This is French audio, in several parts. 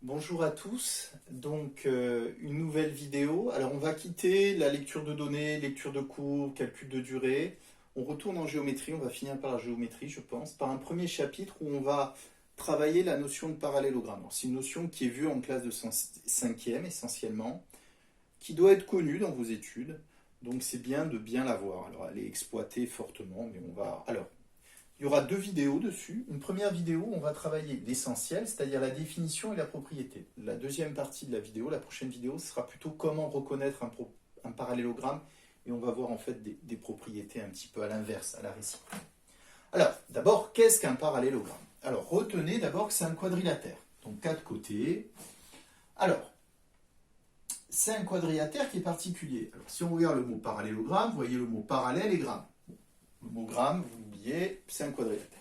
Bonjour à tous, donc une nouvelle vidéo. Alors on va quitter la lecture de données, lecture de cours, calcul de durée. On retourne en géométrie, on va finir par la géométrie je pense, par un premier chapitre où on va travailler la notion de parallélogramme. C'est une notion qui est vue en classe de 5e essentiellement, qui doit être connue dans vos études, donc c'est bien de bien la voir. Alors elle est exploitée fortement, mais on va... Alors, il y aura deux vidéos dessus. Une première vidéo, on va travailler l'essentiel, c'est-à-dire la définition et la propriété. La deuxième partie de la vidéo, la prochaine vidéo, ce sera plutôt comment reconnaître un parallélogramme. Et on va voir en fait des propriétés un petit peu à l'inverse, à la réciproque. Alors, d'abord, qu'est-ce qu'un parallélogramme? Alors, retenez d'abord que c'est un quadrilatère. Donc, quatre côtés. Alors, c'est un quadrilatère qui est particulier. Alors, si on regarde le mot parallélogramme, vous voyez le mot parallèle et gramme. Le mot gramme, vous l'oubliez, c'est un quadrilatère.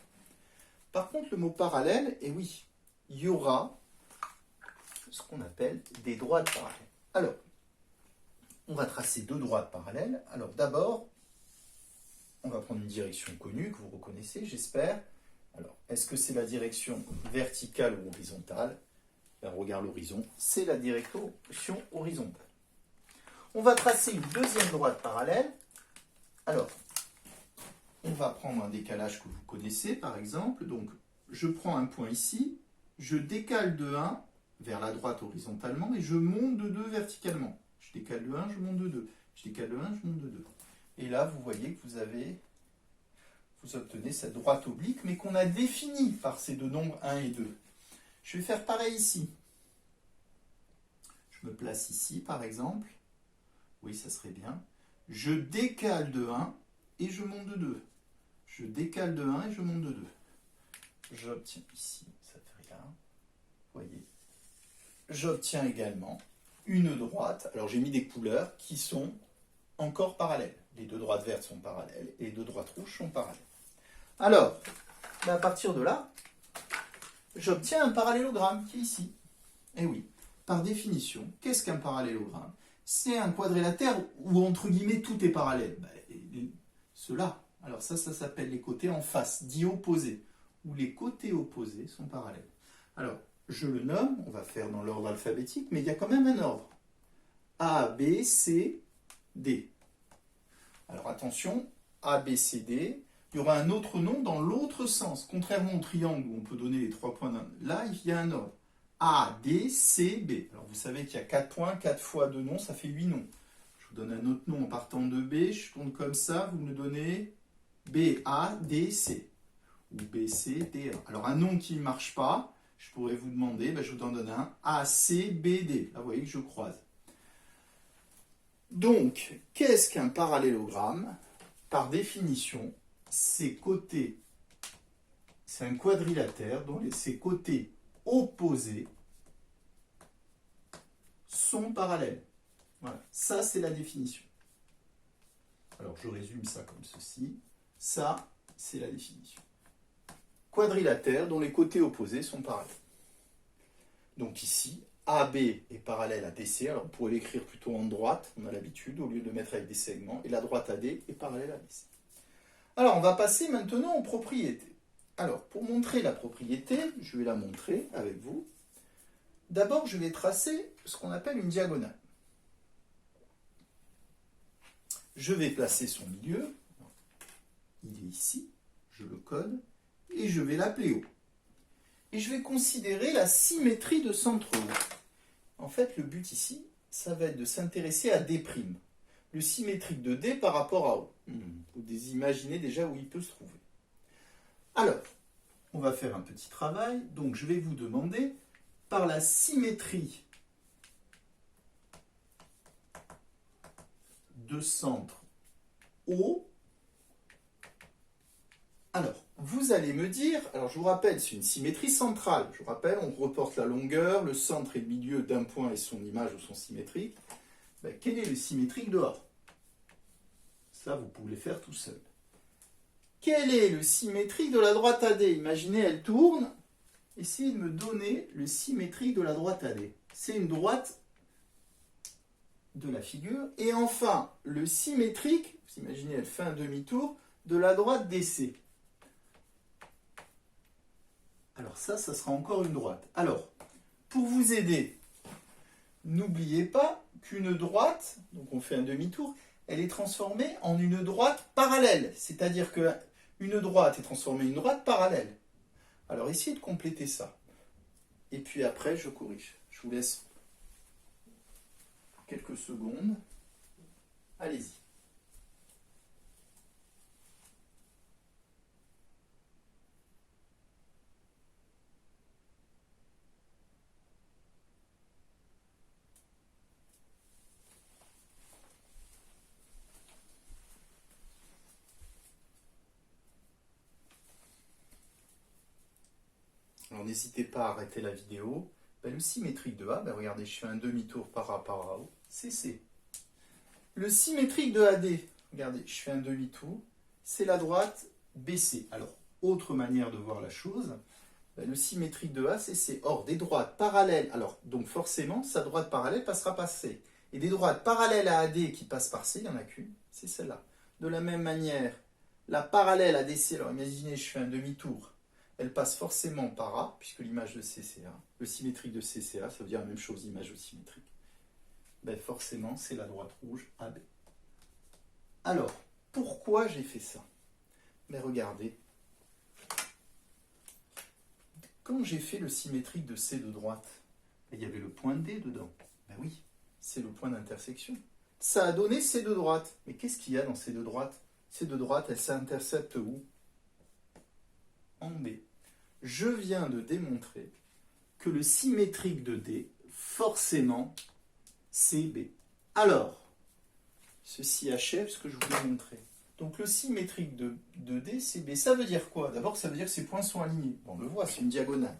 Par contre, le mot parallèle, et oui, il y aura ce qu'on appelle des droites parallèles. Alors, on va tracer deux droites parallèles. Alors d'abord, on va prendre une direction connue que vous reconnaissez, j'espère. Alors, est-ce que c'est la direction verticale ou horizontale? Ben, on regarde l'horizon, c'est la direction horizontale. On va tracer une deuxième droite parallèle. Alors, on va prendre un décalage que vous connaissez, par exemple. Donc, je prends un point ici, je décale de 1 vers la droite horizontalement et je monte de 2 verticalement. Je décale de 1, je monte de 2. Je décale de 1, je monte de 2. Et là, vous voyez que vous obtenez cette droite oblique, mais qu'on a définie par ces deux nombres 1 et 2. Je vais faire pareil ici. Je me place ici, par exemple. Oui, ça serait bien. Je décale de 1 et je monte de 2. Je décale de 1 et je monte de 2. J'obtiens ici, ça fait là. Vous voyez. J'obtiens également une droite. Alors j'ai mis des couleurs qui sont encore parallèles. Les deux droites vertes sont parallèles et les deux droites rouges sont parallèles. Alors, à partir de là, j'obtiens un parallélogramme qui est ici. Et oui, par définition, qu'est-ce qu'un parallélogramme? C'est un quadrilatère où, entre guillemets, tout est parallèle. Ceux-là. Alors ça s'appelle les côtés en face, dits opposés, où les côtés opposés sont parallèles. Alors, je le nomme, on va faire dans l'ordre alphabétique, mais il y a quand même un ordre. A, B, C, D. Alors attention, A, B, C, D, il y aura un autre nom dans l'autre sens. Contrairement au triangle où on peut donner les 3 points d'un... Là, il y a un ordre. A, D, C, B. Alors vous savez qu'il y a 4 points, 4 fois 2 noms, ça fait 8 noms. Je vous donne un autre nom en partant de B, je compte comme ça, vous me donnez B, A, D, C. Ou B, C, D, A. Alors un nom qui ne marche pas, je pourrais vous demander, je vous en donne un, A, C, B, D. Là, vous voyez que je croise. Donc, qu'est-ce qu'un parallélogramme? Par définition, ses côtés, c'est un quadrilatère dont ses côtés opposés sont parallèles. Voilà, ça c'est la définition. Alors je résume ça comme ceci. Ça, c'est la définition. Quadrilatère dont les côtés opposés sont parallèles. Donc ici, AB est parallèle à DC. Alors on pourrait l'écrire plutôt en droite, on a l'habitude, au lieu de mettre avec des segments. Et la droite AD est parallèle à DC. Alors on va passer maintenant aux propriétés. Alors pour montrer la propriété, je vais la montrer avec vous. D'abord, je vais tracer ce qu'on appelle une diagonale. Je vais placer son milieu. Il est ici, je le code, et je vais l'appeler O. Et je vais considérer la symétrie de centre O. En fait, le but ici, ça va être de s'intéresser à D', le symétrique de D par rapport à O. Vous imaginez déjà où il peut se trouver. Alors, on va faire un petit travail. Donc, je vais vous demander, par la symétrie de centre O, alors, vous allez me dire, alors je vous rappelle, c'est une symétrie centrale. Je vous rappelle, on reporte la longueur, le centre et le milieu d'un point et son image ou son symétrique. Quel est le symétrique de A? Ça, vous pouvez le faire tout seul. Quel est le symétrique de la droite AD? Imaginez, elle tourne. Essayez de me donner le symétrique de la droite AD. C'est une droite de la figure. Et enfin, le symétrique, vous imaginez, elle fait un demi-tour, de la droite DC. Alors ça sera encore une droite. Alors, pour vous vous aider, n'oubliez pas qu'une droite, donc on fait un demi-tour, elle est transformée en une droite parallèle. C'est-à-dire qu'une droite est transformée en une droite parallèle. Alors essayez de compléter ça. Et puis après, je corrige. Je vous laisse quelques secondes. Allez-y. Alors n'hésitez pas à arrêter la vidéo. Le symétrique de A, regardez, je fais un demi-tour par rapport à O, c'est C. Le symétrique de AD, regardez, je fais un demi-tour, c'est la droite BC. Alors, autre manière de voir la chose, le symétrique de A, c'est C. Or, des droites parallèles, alors, donc forcément, sa droite parallèle passera par C. Et des droites parallèles à AD qui passent par C, il n'y en a qu'une, c'est celle-là. De la même manière, la parallèle à DC, alors imaginez, je fais un demi-tour, elle passe forcément par A, puisque l'image de C, c'est A. Le symétrique de C, c'est A, ça veut dire la même chose, image symétrique. Forcément, c'est la droite rouge AB. Alors, pourquoi j'ai fait ça? Mais regardez, quand j'ai fait le symétrique de C de droite, il y avait le point D dedans. Oui, c'est le point d'intersection. Ça a donné C de droite. Mais qu'est-ce qu'il y a dans C de droite? C de droite, elle s'intercepte où? En B. Je viens de démontrer que le symétrique de D, forcément, c'est B. Alors, ceci achève ce que je voulais montrer. Donc le symétrique de D, c'est B. Ça veut dire quoi? D'abord, ça veut dire que ces points sont alignés. On le voit, c'est une diagonale.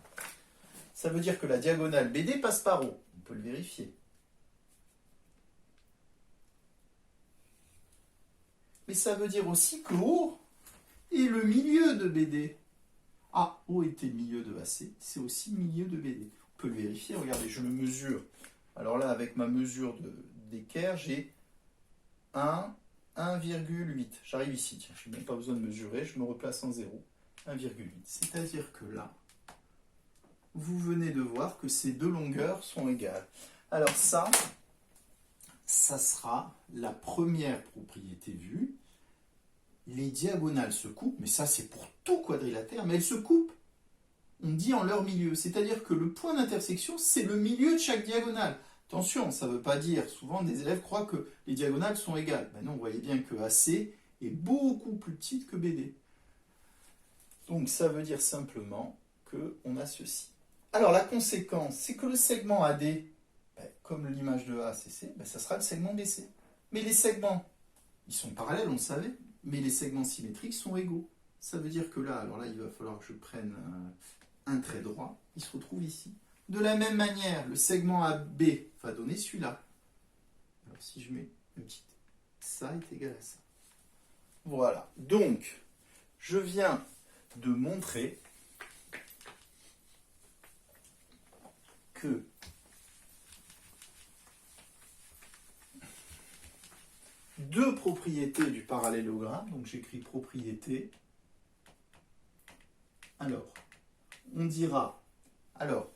Ça veut dire que la diagonale BD passe par O. On peut le vérifier. Mais ça veut dire aussi que O est le milieu de BD. Ah, O était le milieu de AC, c'est aussi le milieu de BD. On peut le vérifier, regardez, je le mesure. Alors là, avec ma mesure d'équerre, j'ai 1,8. J'arrive ici, tiens, je n'ai même pas besoin de mesurer, je me replace en 0. 1,8. C'est-à-dire que là, vous venez de voir que ces deux longueurs sont égales. Alors ça sera la première propriété vue. Les diagonales se coupent, mais ça c'est pour tout quadrilatère, mais elles se coupent. On dit en leur milieu, c'est-à-dire que le point d'intersection, c'est le milieu de chaque diagonale. Attention, ça ne veut pas dire, souvent des élèves croient que les diagonales sont égales. Non, vous voyez bien que AC est beaucoup plus petite que BD. Donc ça veut dire simplement qu'on a ceci. Alors la conséquence, c'est que le segment AD, comme l'image de A, c'est C, ça sera le segment BC. Mais les segments, ils sont parallèles, on le savait, mais les segments symétriques sont égaux. Ça veut dire que là, alors là, il va falloir que je prenne un trait droit, il se retrouve ici. De la même manière, le segment AB va donner celui-là. Alors si je mets une petite, ça est égal à ça. Voilà, donc, je viens de montrer que deux propriétés du parallélogramme, donc j'écris propriété. Alors, on dira, alors,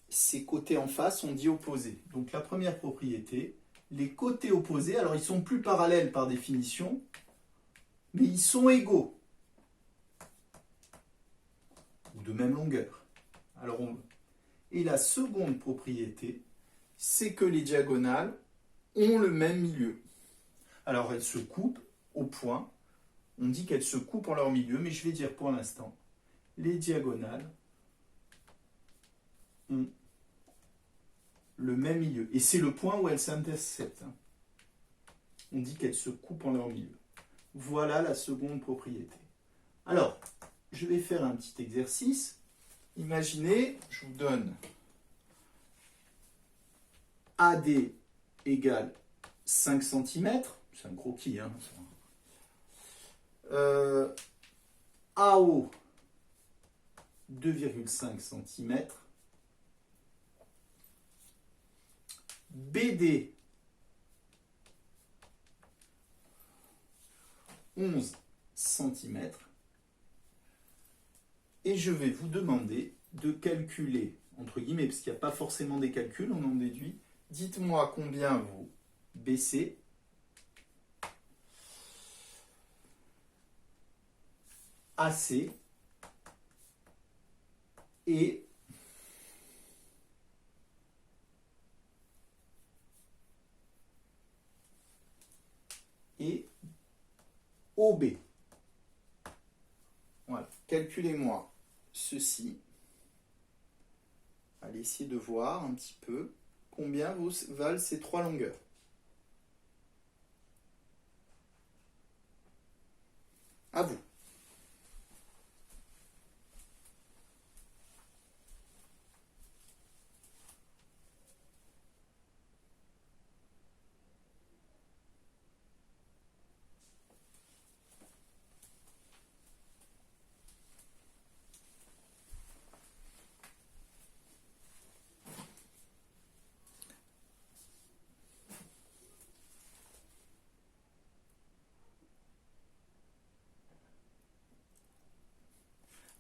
ces côtés en face, on dit opposés. Donc la première propriété, les côtés opposés, alors ils sont plus parallèles par définition, mais ils sont égaux, ou de même longueur. Alors Et la seconde propriété, c'est que les diagonales ont le même milieu. Alors elles se coupent au point, on dit qu'elles se coupent en leur milieu, mais je vais dire pour l'instant, les diagonales ont le même milieu. Et c'est le point où elles s'interceptent. On dit qu'elles se coupent en leur milieu. Voilà la seconde propriété. Alors, je vais faire un petit exercice. Imaginez, je vous donne AD égale 5 cm. C'est un croquis, hein. AO 2,5 cm. BD 11 cm. Et je vais vous demander de calculer entre guillemets, parce qu'il n'y a pas forcément des calculs, on en déduit. Dites-moi combien vaut BC AC et OB. Voilà. Calculez-moi ceci. Allez essayer de voir un petit peu combien valent ces trois longueurs. À vous.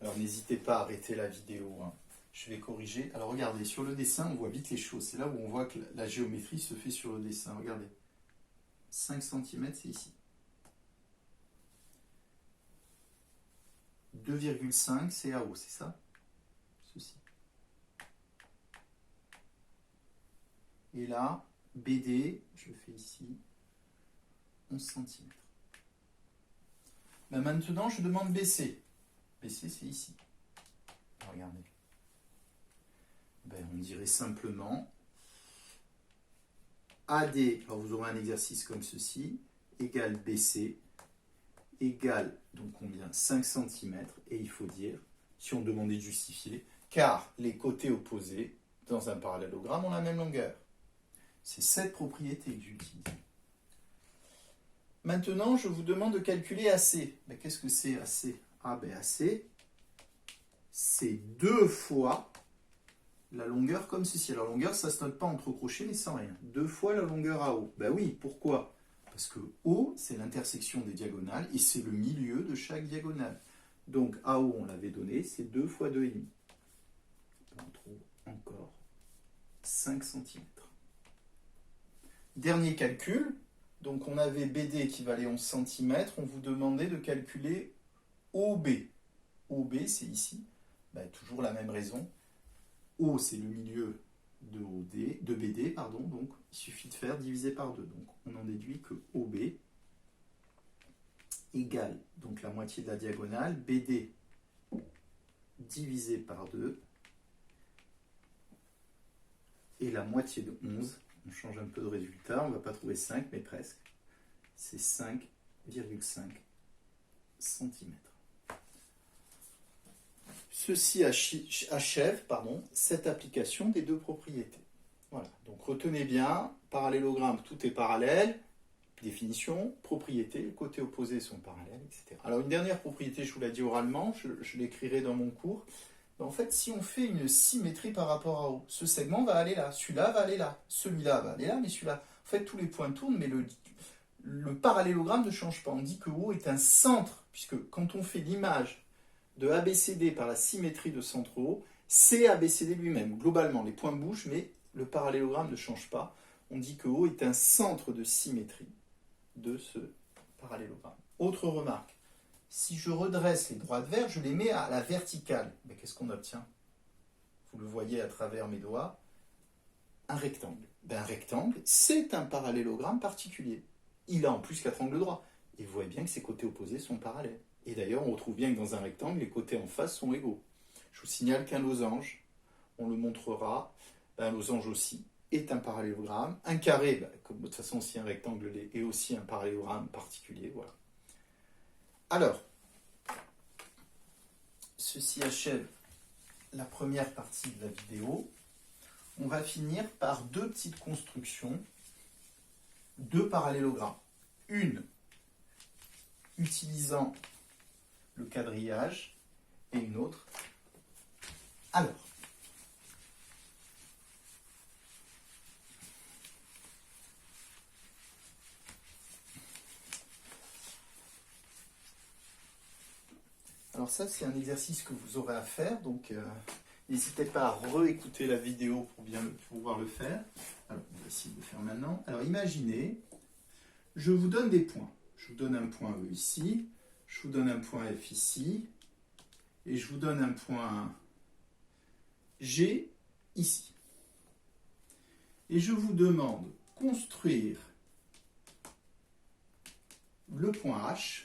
Alors n'hésitez pas à arrêter la vidéo, hein. Je vais corriger. Alors regardez, sur le dessin, on voit vite les choses. C'est là où on voit que la géométrie se fait sur le dessin. Regardez. 5 cm, c'est ici. 2,5, c'est AO, c'est ça? Ceci. Et là, BD, je fais ici, 11 cm. Ben maintenant, je demande BC. BC, c'est ici. Regardez. Ben, on dirait simplement AD, alors vous aurez un exercice comme ceci, égale BC, égale, donc combien? 5 cm, et il faut dire, si on demandait de justifier, car les côtés opposés, dans un parallélogramme, ont la même longueur. C'est cette propriété que j'utilise. Maintenant, je vous demande de calculer AC. Ben, qu'est-ce que c'est AC? Ah ben AC, c'est 2 fois la longueur comme ceci. Alors longueur, ça ne se note pas entre crochets, mais sans rien. 2 fois la longueur AO. Ben oui, pourquoi? Parce que O, c'est l'intersection des diagonales, et c'est le milieu de chaque diagonale. Donc AO, on l'avait donné, c'est 2 fois 2,5. On trouve encore 5 cm. Dernier calcul. Donc on avait BD qui valait 11 cm. On vous demandait de calculer OB. OB, c'est ici. Ben, toujours la même raison. O, c'est le milieu de BD, pardon, donc il suffit de faire diviser par 2. Donc on en déduit que OB égale donc la moitié de la diagonale, BD divisé par 2, et la moitié de 11, on change un peu de résultat, on ne va pas trouver 5, mais presque, c'est 5,5 cm. Ceci achève cette application des deux propriétés. Voilà, donc retenez bien, parallélogramme, tout est parallèle, définition, propriété, les côtés opposés sont parallèles, etc. Alors une dernière propriété, je vous l'ai dit oralement, je l'écrirai dans mon cours. En fait, si on fait une symétrie par rapport à O, ce segment va aller là, celui-là va aller là, celui-là va aller là, mais celui-là. En fait, tous les points tournent, mais le parallélogramme ne change pas. On dit que O est un centre, puisque quand on fait l'image de ABCD par la symétrie de centre O, c'est ABCD lui-même. Globalement, les points bougent, mais le parallélogramme ne change pas. On dit que O est un centre de symétrie de ce parallélogramme. Autre remarque, si je redresse les droits verts, je les mets à la verticale. Mais qu'est-ce qu'on obtient? Vous le voyez à travers mes doigts, un rectangle. Ben, un rectangle, c'est un parallélogramme particulier. Il a en plus 4 angles droits. Et vous voyez bien que ses côtés opposés sont parallèles. Et d'ailleurs, on retrouve bien que dans un rectangle, les côtés en face sont égaux. Je vous signale qu'un losange, on le montrera, ben, un losange aussi est un parallélogramme. Un carré, ben, comme de toute façon, si un rectangle l'est, est aussi un parallélogramme particulier. Voilà. Alors, ceci achève la première partie de la vidéo. On va finir par deux petites constructions, deux parallélogrammes. Une utilisant le quadrillage et une autre. Alors ça, c'est un exercice que vous aurez à faire, donc N'hésitez pas à réécouter la vidéo pour bien pouvoir le faire. Alors, on va essayer de le faire maintenant. Alors, imaginez, je vous donne des points. Je vous donne un point E ici, je vous donne un point F ici, et je vous donne un point G ici. Et je vous demande de construire le point H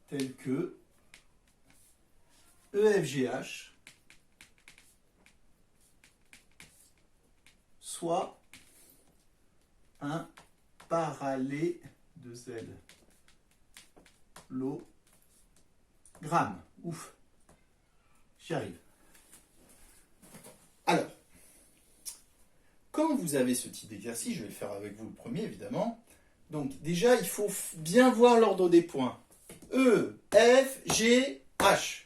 tel que EFGH soit un parallélogramme. Ouf, j'y arrive. Alors, quand vous avez ce type d'exercice, je vais le faire avec vous le premier évidemment. Donc déjà, il faut bien voir l'ordre des points. E, F, G, H.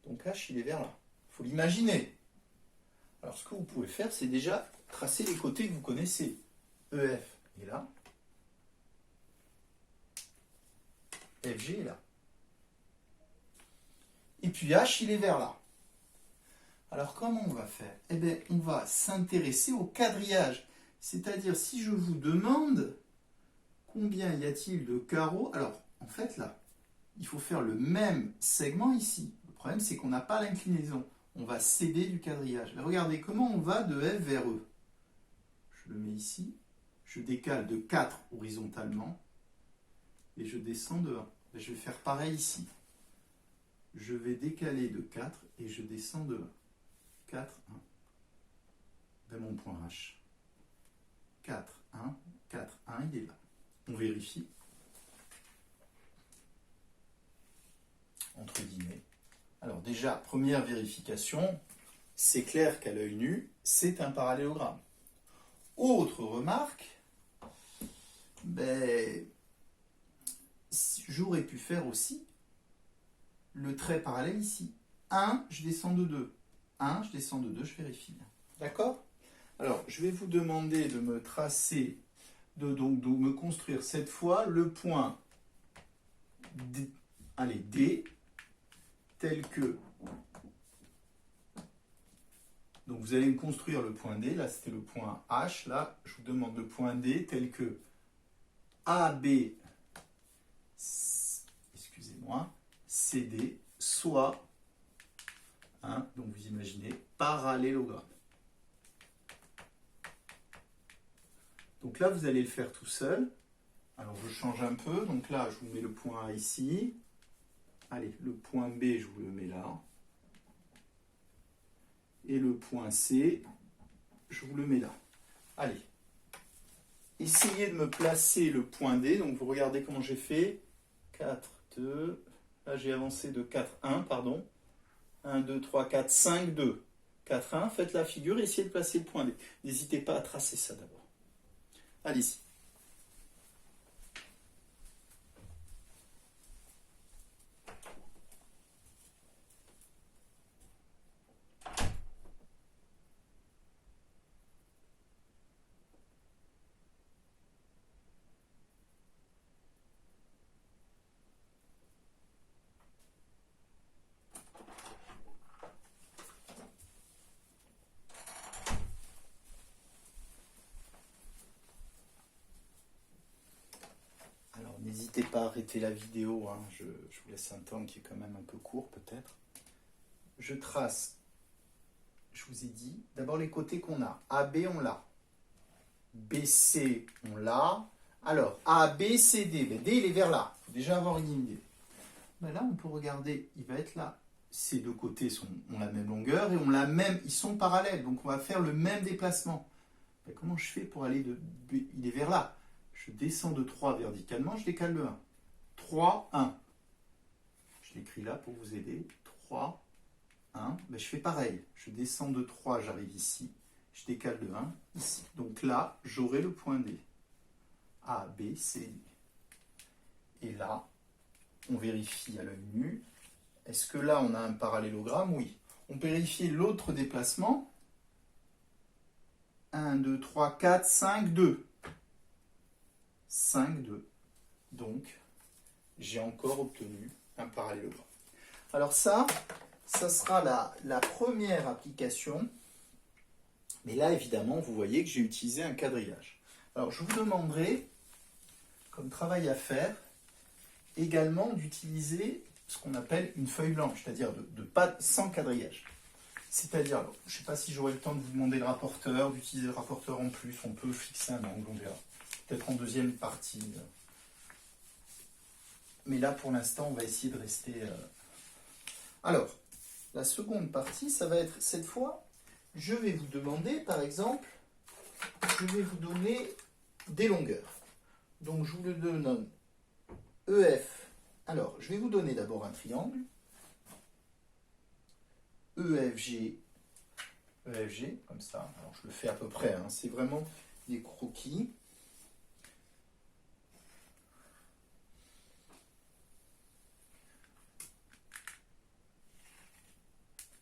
Donc H, il est vers là. Il faut l'imaginer. Alors ce que vous pouvez faire, c'est déjà tracer les côtés que vous connaissez. EF est là. FG est là. Et puis H, il est vers là. Alors comment on va faire? Eh bien, on va s'intéresser au quadrillage. C'est-à-dire, si je vous demande combien y a-t-il de carreaux, alors en fait là, il faut faire le même segment ici. Le problème, c'est qu'on n'a pas l'inclinaison. On va céder du quadrillage. Mais regardez comment on va de F vers E. Je le mets ici. Je décale de 4 horizontalement. Et je descends de 1. Je vais faire pareil ici. Je vais décaler de 4 et je descends de 1. 4, 1. Ben mon point H. 4, 1. 4, 1, il est là. On vérifie. Entre guillemets. Alors déjà, première vérification, c'est clair qu'à l'œil nu, c'est un parallélogramme. Autre remarque, ben, j'aurais pu faire aussi le trait parallèle ici. 1, je descends de 2. 1, je descends de 2, je vérifie bien. D'accord? Alors, je vais vous demander de me tracer, de me construire cette fois le point D, allez, D, tel que... Donc vous allez me construire le point D, là c'était le point H, là je vous demande le point D tel que AB, excusez-moi, CD, soit un, donc vous imaginez, parallélogramme. Donc là vous allez le faire tout seul. Alors je change un peu, donc là je vous mets le point A ici. Allez, le point B, je vous le mets là. Et le point C, je vous le mets là. Allez. Essayez de me placer le point D. Donc vous regardez comment j'ai fait. 4, 2. Là j'ai avancé de 4, 1, pardon. 1, 2, 3, 4, 5, 2. 4, 1. Faites la figure et essayez de placer le point D. N'hésitez pas à tracer ça d'abord. Allez-y. N'hésitez pas à arrêter la vidéo, hein. Je vous laisse un temps qui est quand même un peu court peut-être. Je trace, je vous ai dit, d'abord les côtés qu'on a. AB, on l'a. BC, on l'a. Alors, AB, CD, ben, D, il est vers là. Il faut déjà avoir une idée. Ben là, on peut regarder, il va être là. Ces deux côtés ont la même longueur et ils sont parallèles. Donc, on va faire le même déplacement. Ben, comment je fais pour aller de B? Il est vers là. Je descends de 3 verticalement, je décale de 1. 3, 1. Je l'écris là pour vous aider. 3, 1. Ben, je fais pareil. Je descends de 3, j'arrive ici. Je décale de 1 ici. Donc là, j'aurai le point D. A, B, C, D. Et là, on vérifie à l'œil nu. Est-ce que là, on a un parallélogramme? Oui. On vérifie l'autre déplacement. 1, 2, 3, 4, 5, 2. 5, 2. Donc, j'ai encore obtenu un parallélogramme. Alors ça sera la première application. Mais là, évidemment, vous voyez que j'ai utilisé un quadrillage. Alors, je vous demanderai, comme travail à faire, également d'utiliser ce qu'on appelle une feuille blanche, c'est-à-dire sans quadrillage. C'est-à-dire, je ne sais pas si j'aurai le temps de vous demander le rapporteur, d'utiliser le rapporteur en plus, on peut fixer un angle, on verra. Peut-être en deuxième partie. Mais là, pour l'instant, on va essayer de rester... Alors, la seconde partie, ça va être, cette fois, je vais vous demander, par exemple, je vais vous donner des longueurs. Donc, je vous donne EF. Alors, je vais vous donner d'abord un triangle. EFG, comme ça. Alors, je le fais à peu près, hein, c'est vraiment des croquis.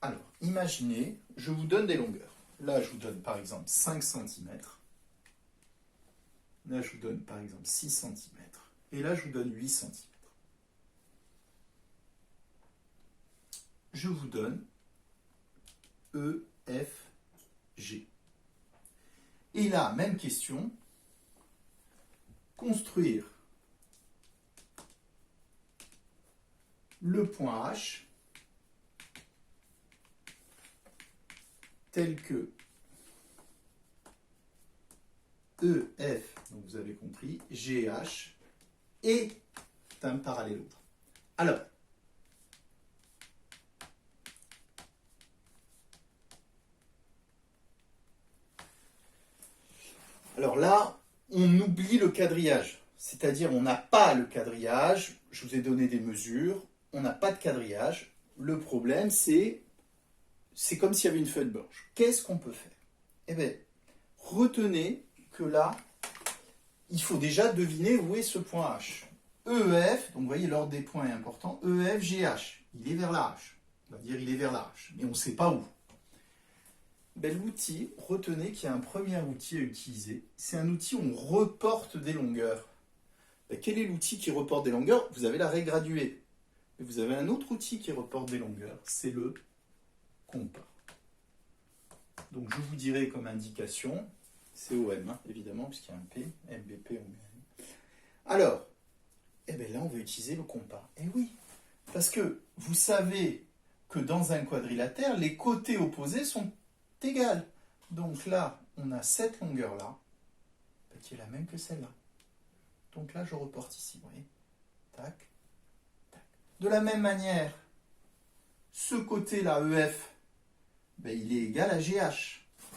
Alors, imaginez, je vous donne des longueurs. Là, je vous donne par exemple 5 cm. Là, je vous donne par exemple 6 cm. Et là, je vous donne 8 cm. Je vous donne E, F, G. Et là, même question. Construire le point H tel que E, F, donc vous avez compris, G, H, est un parallélogramme. Alors là, on oublie le quadrillage. C'est-à-dire, on n'a pas le quadrillage. Je vous ai donné des mesures. On n'a pas de quadrillage. Le problème, c'est comme s'il y avait une feuille blanche. Qu'est-ce qu'on peut faire? Eh bien, retenez que là, il faut déjà deviner où est ce point H. EF, donc vous voyez, l'ordre des points est important. EF, GH, il est vers la H. On va dire il est vers la H, mais on ne sait pas où. Ben, l'outil, retenez qu'il y a un premier outil à utiliser. C'est un outil où on reporte des longueurs. Ben, quel est l'outil qui reporte des longueurs? Vous avez la raie graduée. Et vous avez un autre outil qui reporte des longueurs. C'est le compas. Donc je vous dirai comme indication, COM, hein, évidemment, puisqu'il y a un P, MBP, OM. Alors, eh bien là, on va utiliser le compas. Eh oui, parce que vous savez que dans un quadrilatère, les côtés opposés sont égales. Donc là, on a cette longueur-là, qui est la même que celle-là. Donc là, je reporte ici, vous voyez. Tac, tac. De la même manière, ce côté-là, EF, ben, il est égal à GH.